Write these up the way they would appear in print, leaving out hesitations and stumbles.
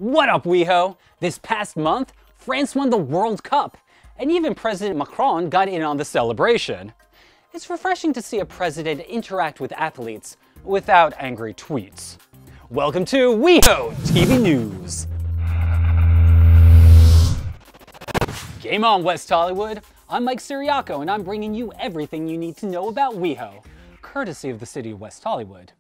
What up, WeHo? This past month, France won the World Cup, and even President Macron got in on the celebration. It's refreshing to see a president interact with athletes without angry tweets. Welcome to WeHoTV News. Game on, West Hollywood. I'm Mike Siriaco, and I'm bringing you everything you need to know about WeHo, courtesy of the city of West Hollywood.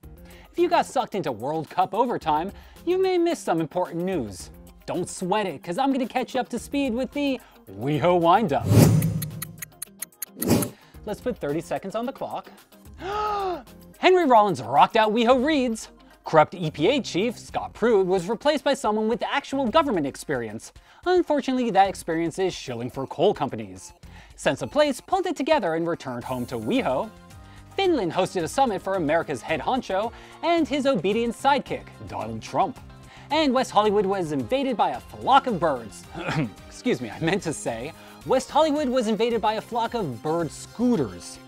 If you got sucked into World Cup overtime, you may miss some important news. Don't sweat it, because I'm going to catch you up to speed with the WeHo Wind-Up. Let's put 30 seconds on the clock. Henry Rollins rocked out WeHo Reads. Corrupt EPA chief Scott Pruitt was replaced by someone with actual government experience. Unfortunately, that experience is shilling for coal companies. Sense of Place pulled it together and returned home to WeHo. Finland hosted a summit for America's head honcho and his obedient sidekick, Donald Trump. And West Hollywood was invaded by a flock of birds. Excuse me, I meant to say, West Hollywood was invaded by a flock of bird scooters.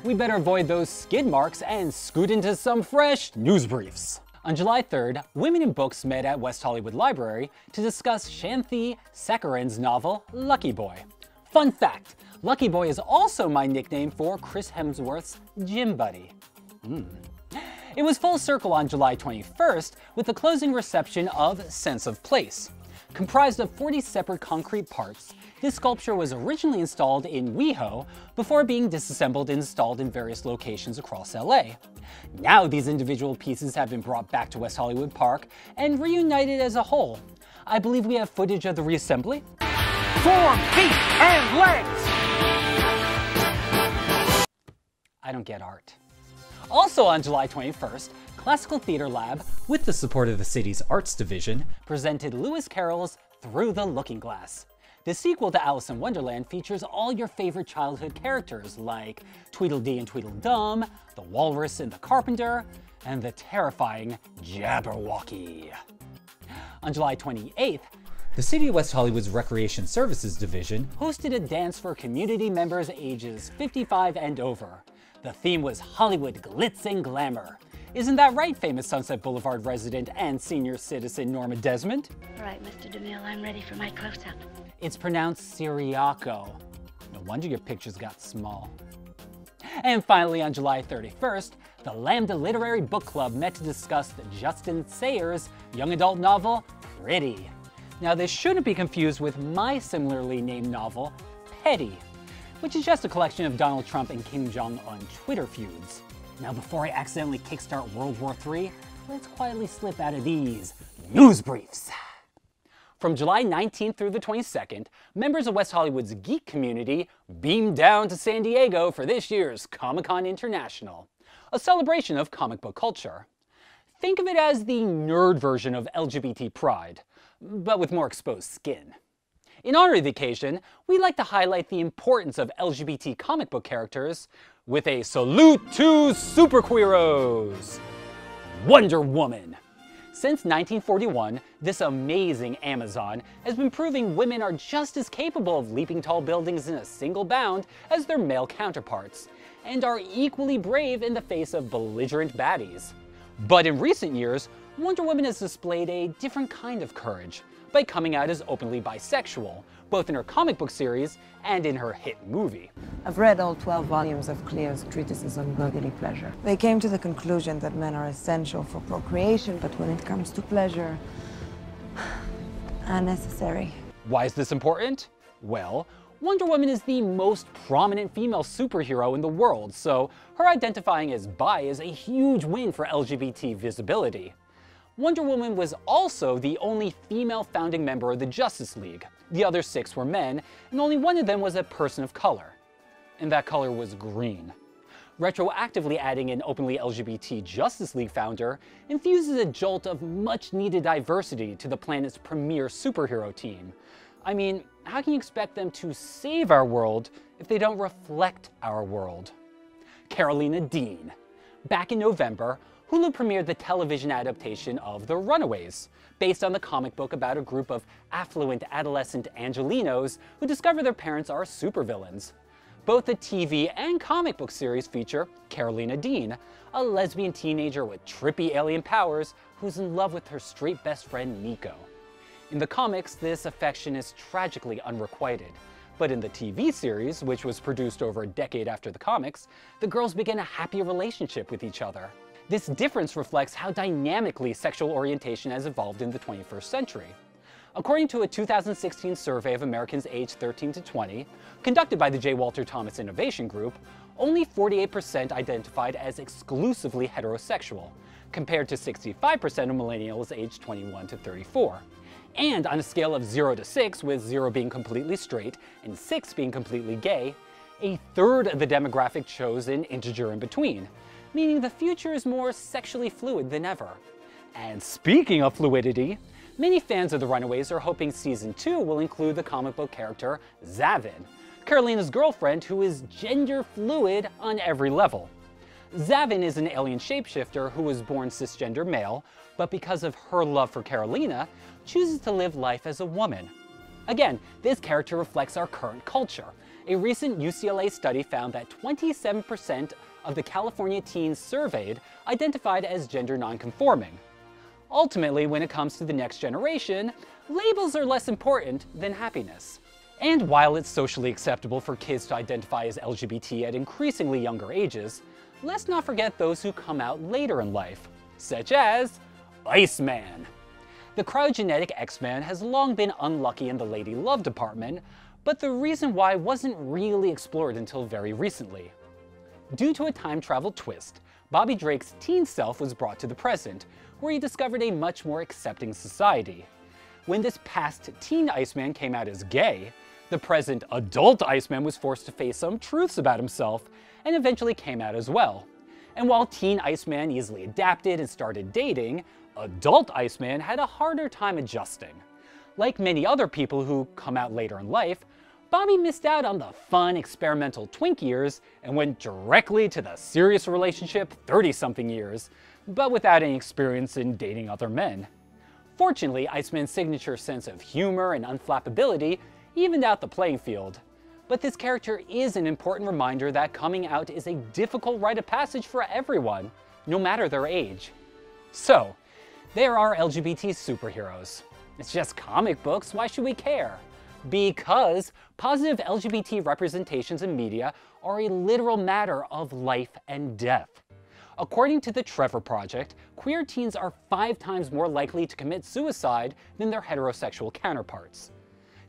We better avoid those skid marks and scoot into some fresh news briefs. On July 3rd, Women in Books met at West Hollywood Library to discuss Shanthi Sekaran's novel, Lucky Boy. Fun fact, Lucky Boy is also my nickname for Chris Hemsworth's gym buddy. It was full circle on July 21st with the closing reception of Sense of Place. Comprised of 40 separate concrete parts, this sculpture was originally installed in WeHo before being disassembled and installed in various locations across LA. Now these individual pieces have been brought back to West Hollywood Park and reunited as a whole. I believe we have footage of the reassembly. Form, feet, and legs! I don't get art. Also on July 21st, Classical Theater Lab, with the support of the city's arts division, presented Lewis Carroll's Through the Looking Glass. The sequel to Alice in Wonderland features all your favorite childhood characters like Tweedledee and Tweedledum, the Walrus and the Carpenter, and the terrifying Jabberwocky. On July 28th, the City of West Hollywood's Recreation Services Division hosted a dance for community members ages 55 and over. The theme was Hollywood Glitz and Glamour. Isn't that right, famous Sunset Boulevard resident and senior citizen Norma Desmond? All right, Mr. DeMille, I'm ready for my close-up. It's pronounced Siriaco. No wonder your pictures got small. And finally, on July 31st, the Lambda Literary Book Club met to discuss Justin Sayers' young adult novel, Pretty. Now, this shouldn't be confused with my similarly named novel, Petty, which is just a collection of Donald Trump and Kim Jong-un Twitter feuds. Now, before I accidentally kickstart World War III, let's quietly slip out of these news briefs. From July 19th through the 22nd, members of West Hollywood's geek community beamed down to San Diego for this year's Comic-Con International, a celebration of comic book culture. Think of it as the nerd version of LGBT Pride, but with more exposed skin. In honor of the occasion, we like to highlight the importance of LGBT comic book characters with a salute to SuperQueeroes! Wonder Woman! Since 1941, this amazing Amazon has been proving women are just as capable of leaping tall buildings in a single bound as their male counterparts, and are equally brave in the face of belligerent baddies. But in recent years, Wonder Woman has displayed a different kind of courage by coming out as openly bisexual, both in her comic book series and in her hit movie. I've read all 12 volumes of Cleo's treatises on bodily pleasure. They came to the conclusion that men are essential for procreation, but when it comes to pleasure, unnecessary. Why is this important? Well, Wonder Woman is the most prominent female superhero in the world, so her identifying as bi is a huge win for LGBT visibility. Wonder Woman was also the only female founding member of the Justice League. The other 6 were men, and only one of them was a person of color. And that color was green. Retroactively adding an openly LGBT Justice League founder infuses a jolt of much-needed diversity to the planet's premier superhero team. I mean, how can you expect them to save our world if they don't reflect our world? Carolina Dean. Back in November, Hulu premiered the television adaptation of The Runaways, based on the comic book about a group of affluent adolescent Angelinos who discover their parents are supervillains. Both the TV and comic book series feature Carolina Dean, a lesbian teenager with trippy alien powers who's in love with her straight best friend Nico. In the comics, this affection is tragically unrequited. But in the TV series, which was produced over a decade after the comics, the girls begin a happy relationship with each other. This difference reflects how dynamically sexual orientation has evolved in the 21st century. According to a 2016 survey of Americans aged 13 to 20, conducted by the J. Walter Thomas Innovation Group, only 48% identified as exclusively heterosexual, compared to 65% of millennials aged 21 to 34. And on a scale of 0 to 6, with 0 being completely straight and 6 being completely gay, a third of the demographic chose an integer in between, meaning the future is more sexually fluid than ever. And speaking of fluidity, many fans of The Runaways are hoping Season 2 will include the comic book character Zavin, Carolina's girlfriend who is gender fluid on every level. Zavin is an alien shapeshifter who was born cisgender male, but because of her love for Carolina, chooses to live life as a woman. Again, this character reflects our current culture. A recent UCLA study found that 27% of the California teens surveyed identified as gender nonconforming. Ultimately, when it comes to the next generation, labels are less important than happiness. And while it's socially acceptable for kids to identify as LGBT at increasingly younger ages, let's not forget those who come out later in life, such as Iceman. The cryogenetic X-Man has long been unlucky in the lady love department, but the reason why wasn't really explored until very recently. Due to a time travel twist, Bobby Drake's teen self was brought to the present, where he discovered a much more accepting society. When this past teen Iceman came out as gay, the present adult Iceman was forced to face some truths about himself, and eventually came out as well. And while teen Iceman easily adapted and started dating, adult Iceman had a harder time adjusting. Like many other people who come out later in life, Bobby missed out on the fun, experimental twink years and went directly to the serious relationship 30-something years, but without any experience in dating other men. Fortunately, Iceman's signature sense of humor and unflappability evened out the playing field. But this character is an important reminder that coming out is a difficult rite of passage for everyone, no matter their age. So, there are LGBT superheroes. It's just comic books, why should we care? Because positive LGBT representations in media are a literal matter of life and death. According to the Trevor Project, queer teens are 5 times more likely to commit suicide than their heterosexual counterparts.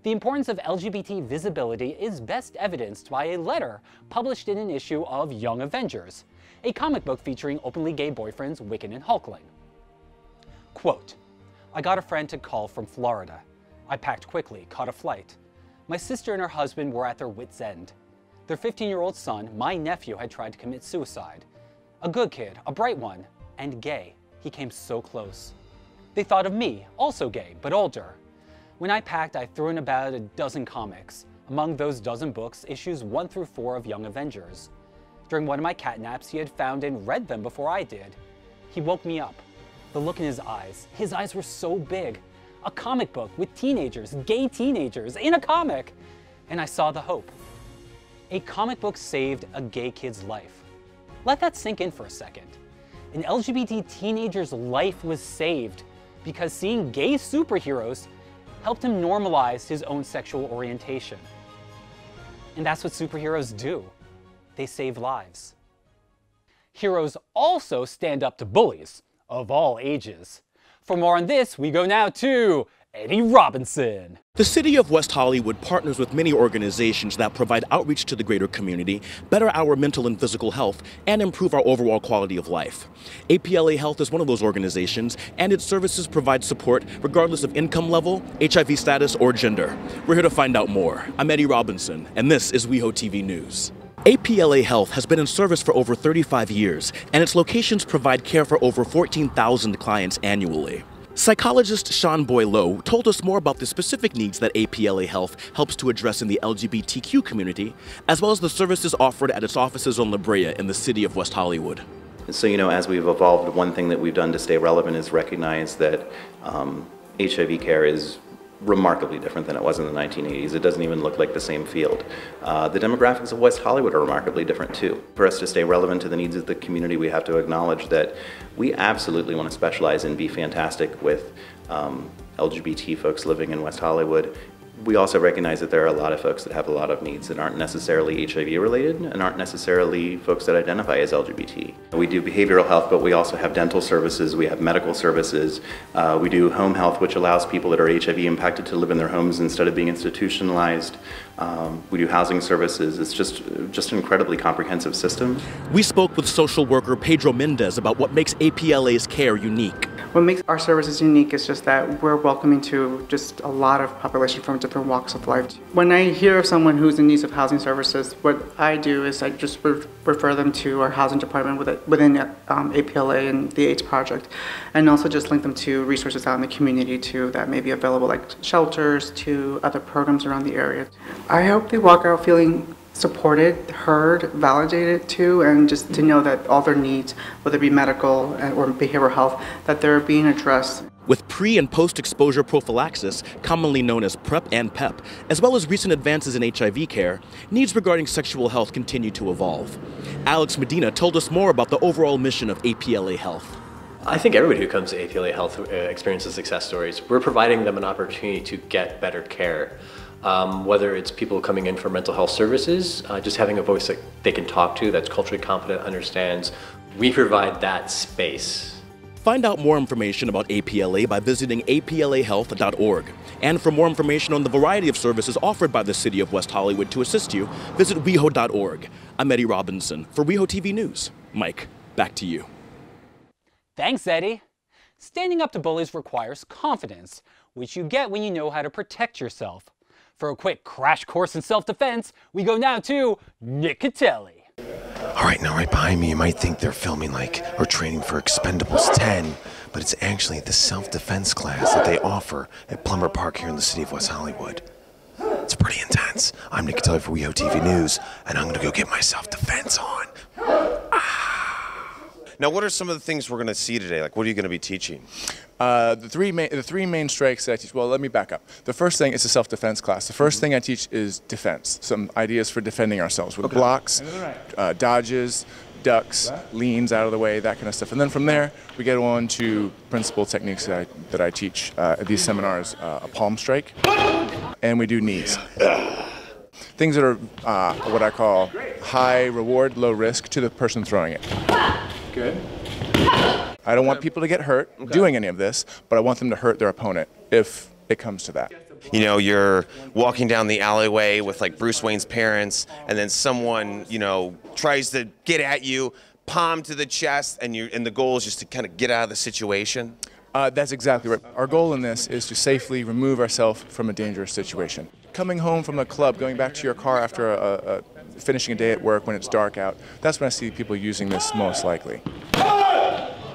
The importance of LGBT visibility is best evidenced by a letter published in an issue of Young Avengers, a comic book featuring openly gay boyfriends Wiccan and Hulkling. Quote, "I got a frantic call from Florida. I packed quickly, caught a flight. My sister and her husband were at their wits' end. Their 15-year-old son, my nephew, had tried to commit suicide. A good kid, a bright one, and gay. He came so close. They thought of me, also gay, but older. When I packed, I threw in about a dozen comics. Among those dozen books, issues 1 through 4 of Young Avengers. During one of my catnaps, he had found and read them before I did. He woke me up. The look in his eyes were so big. A comic book with teenagers, gay teenagers, in a comic. And I saw the hope. A comic book saved a gay kid's life. Let that sink in for a second. An LGBT teenager's life was saved because seeing gay superheroes helped him normalize his own sexual orientation. And that's what superheroes do. They save lives. Heroes also stand up to bullies, of all ages. For more on this, we go now to Eddie Robinson. The City of West Hollywood partners with many organizations that provide outreach to the greater community, better our mental and physical health, and improve our overall quality of life. APLA Health is one of those organizations, and its services provide support regardless of income level, HIV status, or gender. We're here to find out more. I'm Eddie Robinson, and this is WeHoTV News. APLA Health has been in service for over 35 years, and its locations provide care for over 14,000 clients annually. Psychologist Sean Boileau told us more about the specific needs that APLA Health helps to address in the LGBTQ community, as well as the services offered at its offices on La Brea in the city of West Hollywood. So, as we've evolved, one thing that we've done to stay relevant is recognize that HIV care is remarkably different than it was in the 1980s. It doesn't even look like the same field. The demographics of West Hollywood are remarkably different too. For us to stay relevant to the needs of the community, we have to acknowledge that we absolutely want to specialize and be fantastic with LGBT folks living in West Hollywood. We also recognize that there are a lot of folks that have a lot of needs that aren't necessarily HIV related and aren't necessarily folks that identify as LGBT. We do behavioral health, but we also have dental services, we have medical services, we do home health, which allows people that are HIV impacted to live in their homes instead of being institutionalized. We do housing services. It's just an incredibly comprehensive system. We spoke with social worker Pedro Mendez about what makes APLA's care unique. What makes our services unique is just that we're welcoming to just a lot of population from different walks of life. When I hear of someone who's in need of housing services, what I do is I just refer them to our housing department within APLA and the AIDS Project, and also just link them to resources out in the community too that may be available, like shelters, to other programs around the area. I hope they walk out feeling supported, heard, validated too, and just to know that all their needs, whether it be medical or behavioral health, that they're being addressed. With pre- and post-exposure prophylaxis, commonly known as PrEP and PEP, as well as recent advances in HIV care, needs regarding sexual health continue to evolve. Alex Medina told us more about the overall mission of APLA Health. I think everybody who comes to APLA Health experiences success stories. We're providing them an opportunity to get better care. Whether it's people coming in for mental health services, just having a voice that they can talk to, that's culturally competent, understands. We provide that space. Find out more information about APLA by visiting aplahealth.org. And for more information on the variety of services offered by the City of West Hollywood to assist you, visit WeHo.org. I'm Eddie Robinson for WeHoTV News. Mike, back to you. Thanks, Eddie. Standing up to bullies requires confidence, which you get when you know how to protect yourself. For a quick crash course in self-defense, we go now to Nick Catelli. All right, now right behind me, you might think they're filming or training for Expendables 10, but it's actually the self-defense class that they offer at Plummer Park here in the city of West Hollywood. It's pretty intense. I'm Nick Catelli for WeHoTV News, and I'm gonna go get my self-defense on. Now, what are some of the things we're going to see today? Like, what are you going to be teaching? The three main strikes that I teach. Well, let me back up. The first thing is a self-defense class. The first thing I teach is defense. Some ideas for defending ourselves with blocks, dodges, ducks, leans out of the way, that kind of stuff. And then from there, we get on to principal techniques that I teach at these seminars. A palm strike, and we do knees. Things that are what I call high reward, low risk to the person throwing it. Good. I don't want people to get hurt doing any of this, but I want them to hurt their opponent if it comes to that. You know, you're walking down the alleyway with like Bruce Wayne's parents, and then someone, you know, tries to get at you, palm to the chest, and the goal is just to kind of get out of the situation. That's exactly right. Our goal in this is to safely remove ourselves from a dangerous situation. Coming home from a club, going back to your car after finishing a day at work when it's dark out, that's when I see people using this most likely.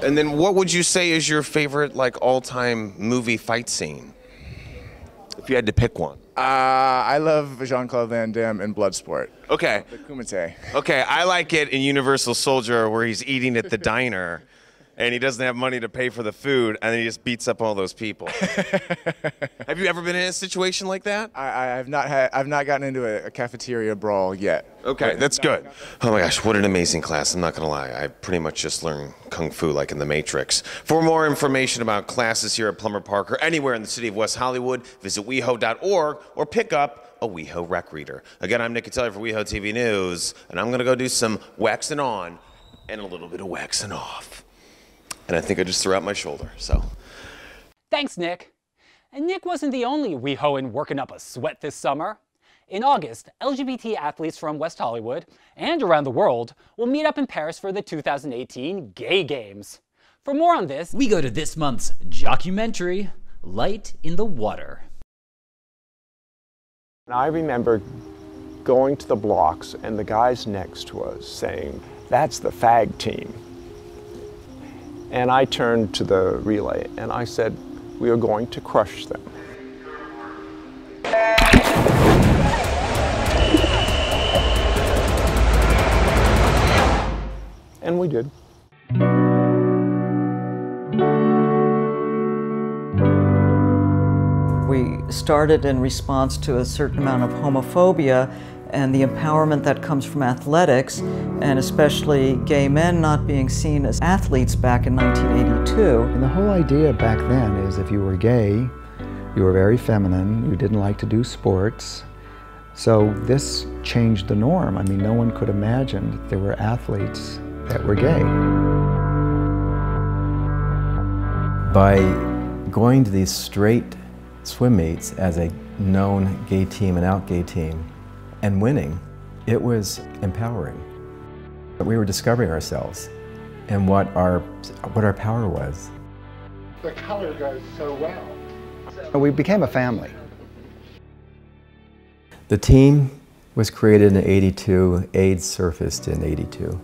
And then what would you say is your favorite, like, all-time movie fight scene? If you had to pick one. I love Jean-Claude Van Damme in Bloodsport. Okay. The Kumite. Okay, I like it in Universal Soldier where he's eating at the diner and he doesn't have money to pay for the food, and then he just beats up all those people. Have you ever been in a situation like that? I've not gotten into a cafeteria brawl yet. Okay, that's good. Oh my gosh, what an amazing class. I'm not gonna lie, I pretty much just learned Kung Fu like in The Matrix. For more information about classes here at Plummer Park or anywhere in the city of West Hollywood, visit WeHo.org or pick up a WeHo Rec Reader. Again, I'm Nick Catelli for WeHoTV News, and I'm gonna go do some waxing on and a little bit of waxing off. And I think I just threw out my shoulder, so. Thanks, Nick. And Nick wasn't the only WeHoan working up a sweat this summer. In August, LGBT athletes from West Hollywood and around the world will meet up in Paris for the 2018 Gay Games. For more on this, we go to this month's documentary, Light in the Water. I remember going to the blocks and the guys next to us saying, "That's the fag team." And I turned to the relay and I said, "We are going to crush them." And we did. We started in response to a certain amount of homophobia and the empowerment that comes from athletics, and especially gay men not being seen as athletes back in 1982. And the whole idea back then is if you were gay, You were very feminine. You didn't like to do sports. So this changed the norm. I mean, no one could imagine that there were athletes that were gay. By going to these straight swim meets as a known gay team and out gay team and winning, it was empowering. We were discovering ourselves and what our power was. The color goes so well. We became a family. The team was created in '82, AIDS surfaced in '82.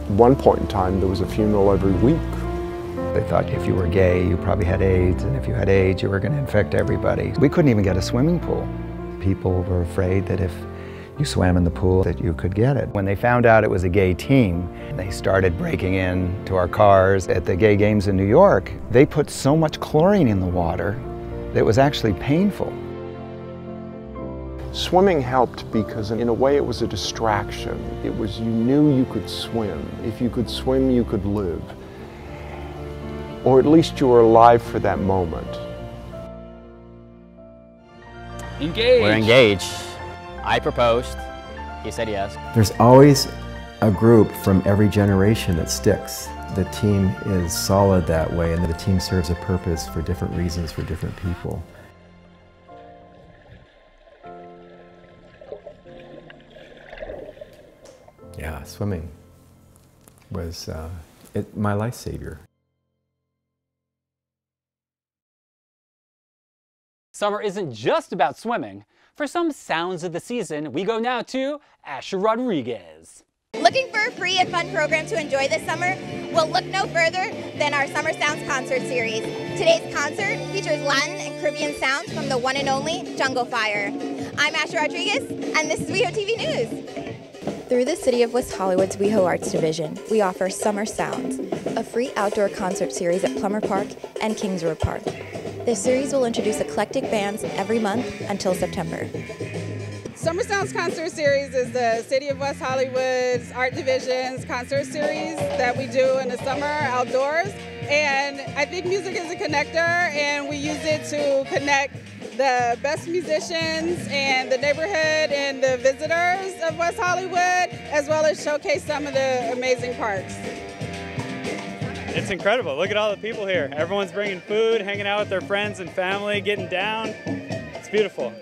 One point in time, there was a funeral every week. They thought if you were gay, you probably had AIDS, and if you had AIDS, you were going to infect everybody. We couldn't even get a swimming pool. People were afraid that if you swam in the pool, that you could get it. When they found out it was a gay team, they started breaking into our cars at the gay games in New York. They put so much chlorine in the water that it was actually painful. Swimming helped because in a way it was a distraction. It was, you knew you could swim. If you could swim, you could live. Or at least you were alive for that moment. Engaged. We're engaged. I proposed. He said yes. There's always a group from every generation that sticks. The team is solid that way, and the team serves a purpose for different reasons for different people. Yeah, swimming was my life savior. Summer isn't just about swimming. For some sounds of the season, we go now to Asher Rodriguez. Looking for a free and fun program to enjoy this summer? Well, look no further than our Summer Sounds concert series. Today's concert features Latin and Caribbean sounds from the one and only Jungle Fire. I'm Asher Rodriguez, and this is WeHoTV News. Through the City of West Hollywood's WeHo Arts Division, we offer Summer Sounds, a free outdoor concert series at Plummer Park and Kings Road Park. This series will introduce eclectic bands every month until September. Summer Sounds Concert Series is the City of West Hollywood's Art Division's concert series that we do in the summer outdoors. And I think music is a connector, and we use it to connect the best musicians and the neighborhood and the visitors of West Hollywood, as well as showcase some of the amazing parks. It's incredible. Look at all the people here. Everyone's bringing food, hanging out with their friends and family, getting down. It's beautiful.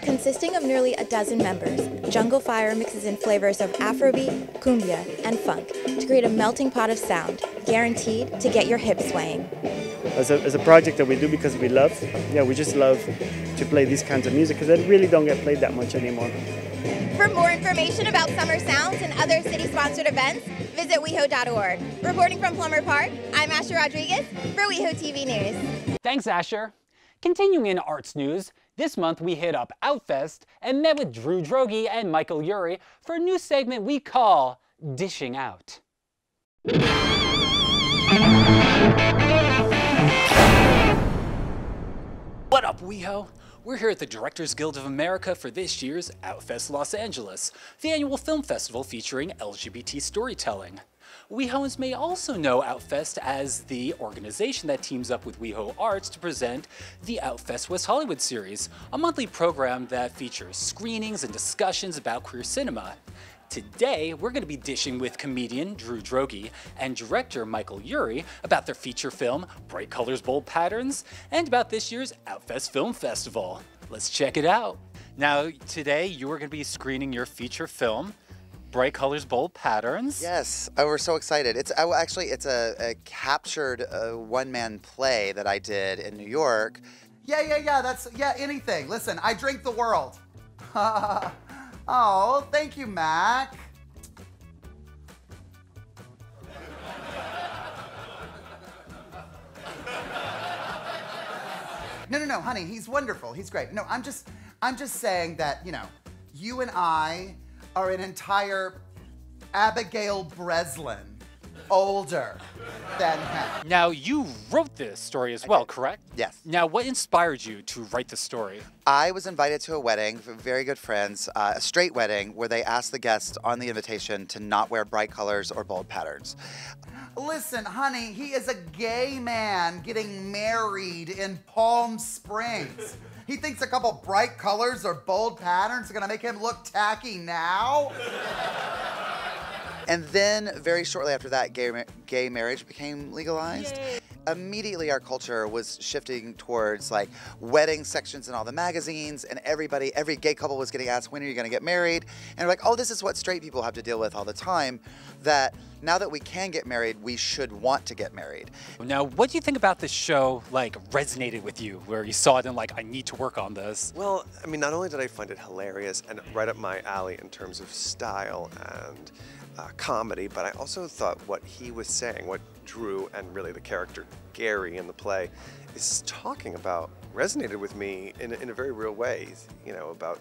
Consisting of nearly a dozen members, Jungle Fire mixes in flavors of Afrobeat, cumbia, and funk to create a melting pot of sound, guaranteed to get your hips swaying. As a project that we do because we love, we just love to play these kinds of music because they really don't get played that much anymore. For more information about Summer Sounds and other city-sponsored events, visit WeHo.org. Reporting from Plummer Park, I'm Asher Rodriguez for WeHoTV News. Thanks, Asher. Continuing in arts news, this month we hit up Outfest and met with Drew Droege and Michael Urie for a new segment we call Dishing Out. What up, WeHo? We're here at the Directors Guild of America for this year's Outfest Los Angeles, the annual film festival featuring LGBT storytelling. WeHoans may also know Outfest as the organization that teams up with WeHo Arts to present the Outfest West Hollywood series, a monthly program that features screenings and discussions about queer cinema. Today, we're going to be dishing with comedian Drew Droege and director Michael Urie about their feature film, Bright Colors, Bold Patterns, and about this year's Outfest Film Festival. Let's check it out. Now, today, you are going to be screening your feature film, Bright Colors, Bold Patterns. Yes, we're so excited. It's a captured one-man play that I did in New York. Yeah, anything. Listen, I drink the world. Oh, thank you, Mac. No, honey, he's wonderful. He's great. No, I'm just saying that, you and I are an entire Abigail Breslin older than him. Now, you wrote this story as well, correct? Yes. Now, what inspired you to write the story? I was invited to a wedding, very good friends, a straight wedding, where they asked the guests on the invitation to not wear bright colors or bold patterns. Listen, honey, he is a gay man getting married in Palm Springs. He thinks a couple bright colors or bold patterns are gonna make him look tacky now? And then, very shortly after that, gay marriage became legalized. Yay. Immediately, our culture was shifting towards like wedding sections in all the magazines, and every gay couple was getting asked, when are you gonna get married? And we're like, oh, this is what straight people have to deal with all the time, that now that we can get married, we should want to get married. Now, what do you think about this show, like, resonated with you, where you saw it and like, I need to work on this? Well, I mean, not only did I find it hilarious and right up my alley in terms of style and comedy, but I also thought what he was saying, what Drew and really the character Gary in the play is talking about, resonated with me in a very real way. You know, about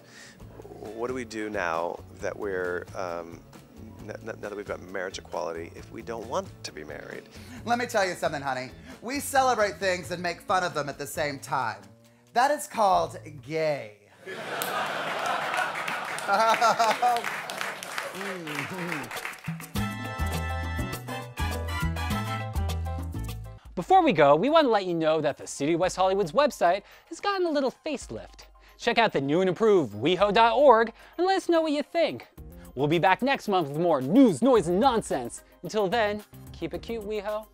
what do we do now that we're now that we've got marriage equality if we don't want to be married? Let me tell you something, honey. We celebrate things and make fun of them at the same time. That is called gay. Before we go, we want to let you know that the City of West Hollywood's website has gotten a little facelift. Check out the new and improved WeHo.org and let us know what you think. We'll be back next month with more news, noise, and nonsense. Until then, keep it cute, WeHo.